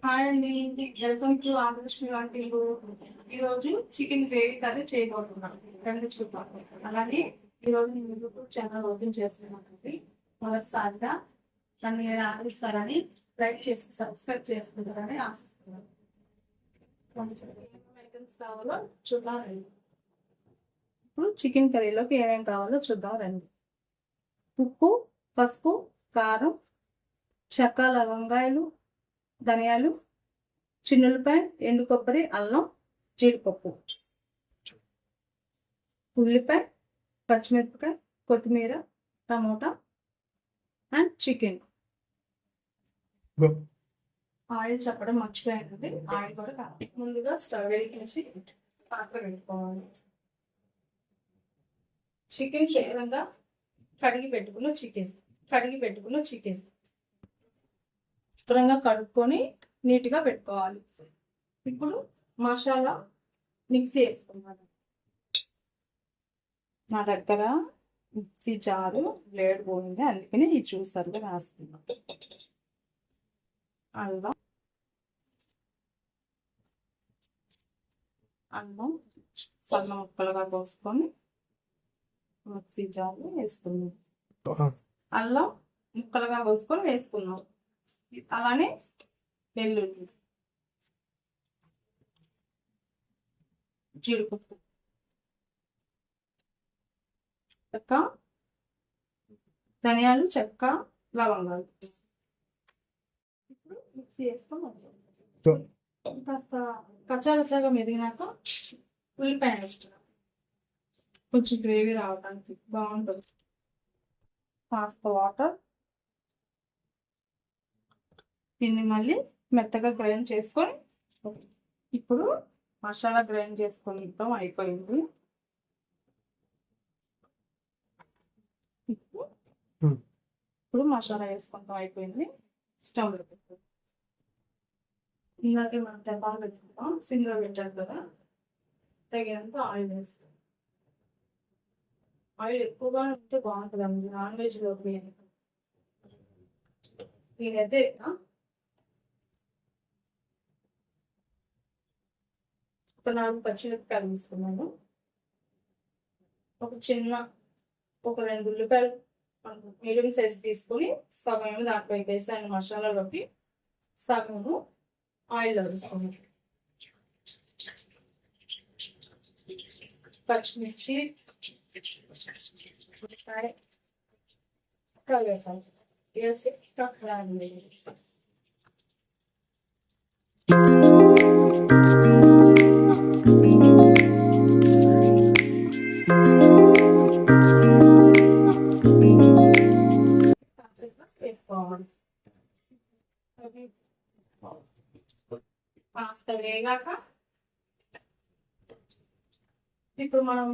Hi అండి, welcome to ఆంధ్రలక్ష్మి వంటిల్లు. ఈరోజు చికెన్ గ్రేవీ కర్రీ చేయబోతున్నాను. రండి చూద్దాం. అలాగే ఈరోజు నేను యూట్యూబ్ ఛానల్ ఓపెన్ చేస్తున్నానండి. మొదటిసారిగా నన్ను మీరు ఆదరిస్తారని, లైక్ చేసి సబ్స్క్రైబ్ చేసుకుంటారని ఆశిస్తున్నాను. ఐటమ్స్ కావాలో చూద్దాం రండి. ఇప్పుడు చికెన్ కర్రీలోకి ఏమేమి కావాలో చూద్దాం రండి. ఉప్పు, పసుపు, కారం, చెక్క, లవంగాయలు, ధనియాలు, చిన్నులపాయ, ఎండు కొబ్బరి, అల్లం, జీడిపప్పు, ఉల్లిపాయ, పచ్చిమిరపకాయ, కొత్తిమీర, టమోటా అండ్ చికెన్. ఆయిల్ చెప్పడం మర్చిపోయానండి. ఆయిల్ కూడా కావాలి. ముందుగా స్టవ్ వెలిగించి పాత్ర పెట్టుకోవాలి. చికెన్ శుభ్రంగా కడిగి పెట్టుకున్న చికెన్ శుభ్రంగా కడుక్కొని నీట్గా పెట్టుకోవాలి. ఇప్పుడు మసాలా మిక్సీ వేసుకున్నాను. నా దగ్గర మిక్సీ జారు బ్లేడ్ పోయింది, అందుకని ఈ జ్యూసర్లో వేస్తున్నాను. అల్లం సన్న ముక్కలుగా కోసుకొని మిక్సీ జార్లో వేసుకున్నాం. అల్లం ముక్కలుగా కోసుకొని వేసుకున్నాం. అలానే వెల్లుల్లి, జీడిపప్పు, చెక్క, ధనియాలు, చెక్క, లవంగాలు. ఇప్పుడు మిక్సీ వేసుకొని కాస్త కచ్చాగా మెదిగినాక ఉల్లిపాయ వేస్తున్నాం. కొంచెం గ్రేవీ రావడానికి బాగుంటుంది. కాస్త వాటర్, దీన్ని మళ్ళీ మెత్తగా గ్రైండ్ చేసుకొని ఇప్పుడు మసాలా గ్రైండ్ చేసుకుంటాం. అయిపోయింది. ఇప్పుడు మసాలా వేసుకుంటాం. అయిపోయింది. స్టవ్ పెట్టుకుంటాం. ఇందాకే మనం తెప్పాలు పెట్టుకుంటాం. సిమ్లో పెట్టారు కదా, తగినంత ఆయిల్ వేస్తాం. ఆయిల్ ఎక్కువగా ఉంటే బాగుంటుందండి నాన్ వెజ్లోకి. నేనైతే ఒక 4 పచ్చిమిరపకాయలు తీసుకున్నాను. ఒక 2 ఉల్లిపాయలు మీడియం సైజ్ తీసుకొని సగం దాంట్లోకి వేసాను. మసాలాలోకి సగము ఆయిల్లో వేసుకున్నాను. పచ్చిమిర్చి, కరివేపాకు వేసి కాస్త వేగాక ఇప్పుడు మనం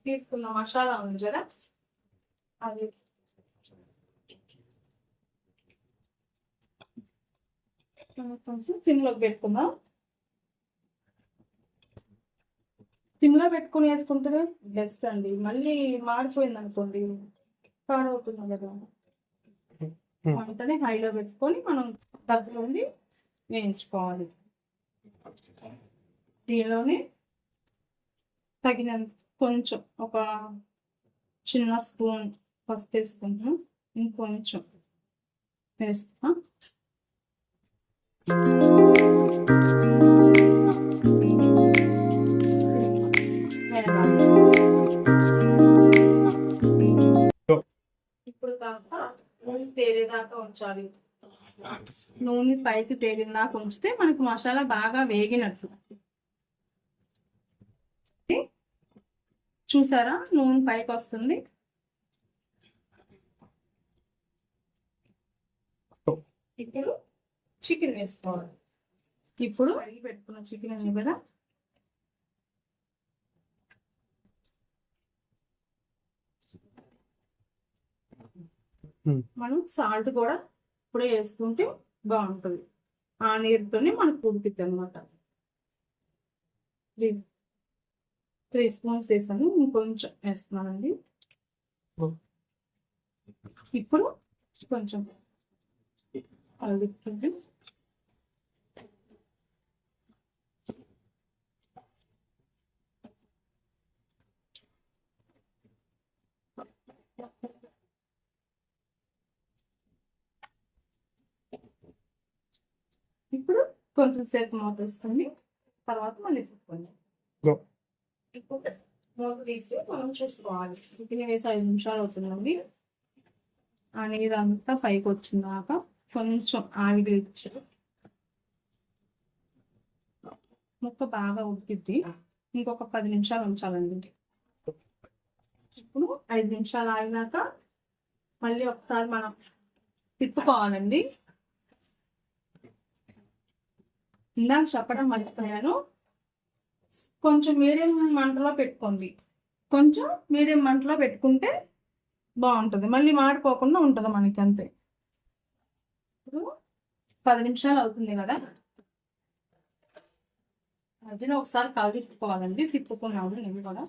తీసుకున్న మసాలా ఉంది కదా, అది కొంచెం సిమ్లోకి పెట్టుకుందాం. సిమ్లో పెట్టుకుని వేసుకుంటే బెస్ట్ అండి. మళ్ళీ మాడిపోయింది అనుకోండి, పాడవుతుంది కదా. వంటని హైలో పెట్టుకొని మనం దగ్గర ఉండి వేయించుకోవాలి. దీనిలోనే తగినంత కొంచెం ఒక చిన్న స్పూన్ పసుపు వేసుకుంటాం. ఇంకొంచెం వేస్తాం. ఇప్పుడు కాస్త నూనె తేలేదాకా ఉంచాలి. నూనె పైకి తేలిందాకా ఉంచితే మనకు మసాలా బాగా వేగినట్టు. చూసారా, నూనె పైకి వస్తుంది. ఇప్పుడు చికెన్ వేసుకోవాలి. ఇప్పుడు కడిగి పెట్టుకున్న చికెన్ ఉంది కదా, మనం సాల్ట్ కూడా ఇప్పుడే వేసుకుంటే బాగుంటుంది. ఆ నీరుతోనే మనకు ఉడికిద్ది అనమాట. 3 స్పూన్స్ వేసాను, ఇంకొంచెం వేస్తున్నానండి. ఇప్పుడు కొంచెం హల్దీ, ఇప్పుడు కొంచెం సేపు మూత వేసుకొని తర్వాత మళ్ళీ తిప్పుకోండి. ఇప్పుడు మూత తీసి మనం చూసుకోవాలి. ఇది వేసి 5 నిమిషాలు అవుతుందండి. ఆ నీరంతా పైకి వచ్చిందాక కొంచెం ఆవిరి ఇచ్చి ముక్క బాగా ఉడికిద్ది. ఇంకొక 10 నిమిషాలు ఉంచాలండి. ఇప్పుడు 5 నిమిషాలు ఆగినాక మళ్ళీ ఒకసారి మనం తిప్పుకోవాలండి. ఇందాక చెప్పడం మర్చిపోయాను, కొంచెం మీడియం మంటలో పెట్టుకోండి. కొంచెం మీడియం మంటలో పెట్టుకుంటే బాగుంటుంది, మళ్ళీ మాడిపోకుండా ఉంటుంది మనకి. అంతే. ఇప్పుడు 10 నిమిషాలు అవుతుంది కదా, మధ్యలో ఒకసారి తిప్పుకోవాలండి. తిప్పుకున్నాము నేను కూడా.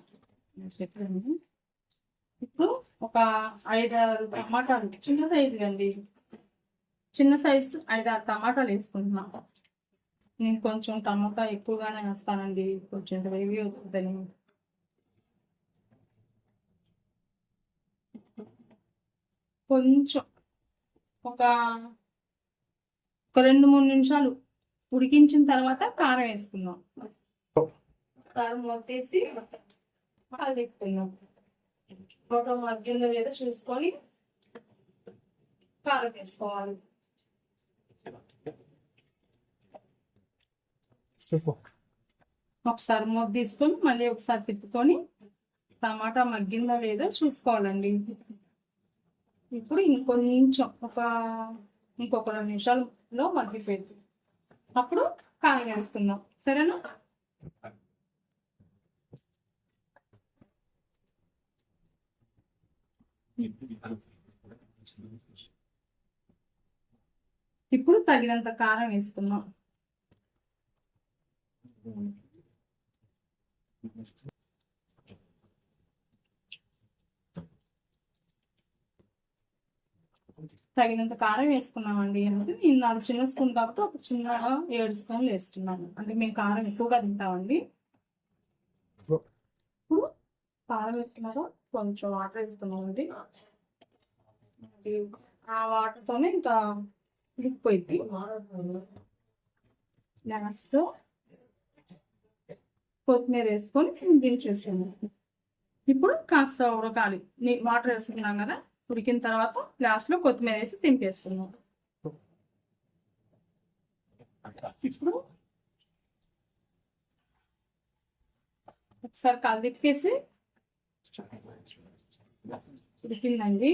ఇప్పుడు ఒక 5-6 టమాటాలు, చిన్న సైజు అండి, చిన్న సైజు 5-6 టమాటాలు వేసుకుంటున్నాను. నేను కొంచెం టమాటా ఎక్కువగానే వేస్తానండి, కొంచెం గ్రేవీ అవుతుందని. కొంచెం ఒక 2-3 నిమిషాలు ఉడికించిన తర్వాత కారం వేసుకుందాం. కారం మొత్తేసి కలిపేసుకుందాం. ఒక మధ్యలో ఏదో చూసుకొని కారం వేసుకోవాలి. ఒకసారి మూత తీసుకొని మళ్ళీ ఒకసారి తిప్పుకొని టమాటా మగ్గిందో లేదో చూసుకోవాలండి. ఇప్పుడు ఇంకొంచెం ఇంకొక 2 నిమిషాల్లో మగ్గిపోయింది. అప్పుడు కారం వేసుకుందాం. సరేనా? ఇప్పుడు తగినంత కారం వేసుకున్నాం. తగినంత కారం వేసుకున్నామండి. అంటే నేను 4 చిన్న స్పూన్ కాబట్టి ఒక చిన్న 7 స్పూన్లు వేస్తున్నాను. అంటే మేము కారం ఎక్కువగా తింటామండి. ఇప్పుడు కారం వేసుకున్నాక కొంచెం వాటర్ వేసుకున్నామండి. ఆ వాటర్తోనే ఇంకా ఉడికిపోయింది. నెక్స్ట్ కొత్తిమీర వేసుకొని దించేసుకున్నాం. ఇప్పుడు కాస్త ఉడకాలి. వాటర్ వేసుకున్నాం కదా, ఉడికిన తర్వాత లాస్ట్లో కొత్తిమీర వేసి దింపేసుకున్నాం. ఇప్పుడు ఒకసారి కలిపేసి ఉడికిందండి,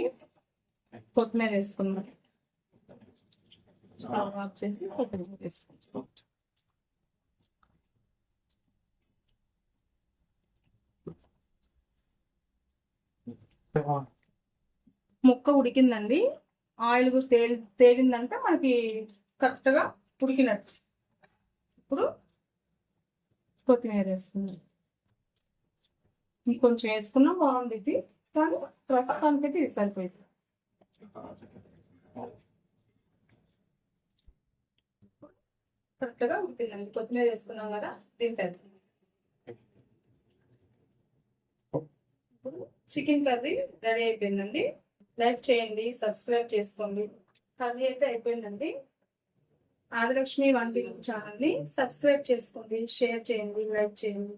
కొత్తిమీర వేసుకున్నాం. స్టవ్ ఆఫ్ చేసి కొత్తిమీర వేసుకుంటాం. ముక్క ఉడికిందండి. ఆయిల్ తేలిందంటే మనకి కరెక్ట్గా ఉడికినట్టు. ఇప్పుడు కొత్తిమీర వేసుకున్నాం. ఇంకొంచెం వేసుకున్నా బాగుంది, కానీ ప్రస్తుతానికైతే ఇది సరిపోయింది. కరెక్ట్గా ఉడికిందండి. కొత్తిమీర వేసుకున్నాం కదా, దింపేద్దాం. ఇప్పుడు చికెన్ కర్రీ రెడీ అయిపోయిందండి. లైక్ చేయండి, సబ్స్క్రైబ్ చేసుకోండి. కర్రీ అయితే అయిపోయిందండి. ఆదిలక్ష్మి వంటిల్లు ఛానల్ని సబ్స్క్రైబ్ చేసుకోండి, షేర్ చేయండి, లైక్ చేయండి.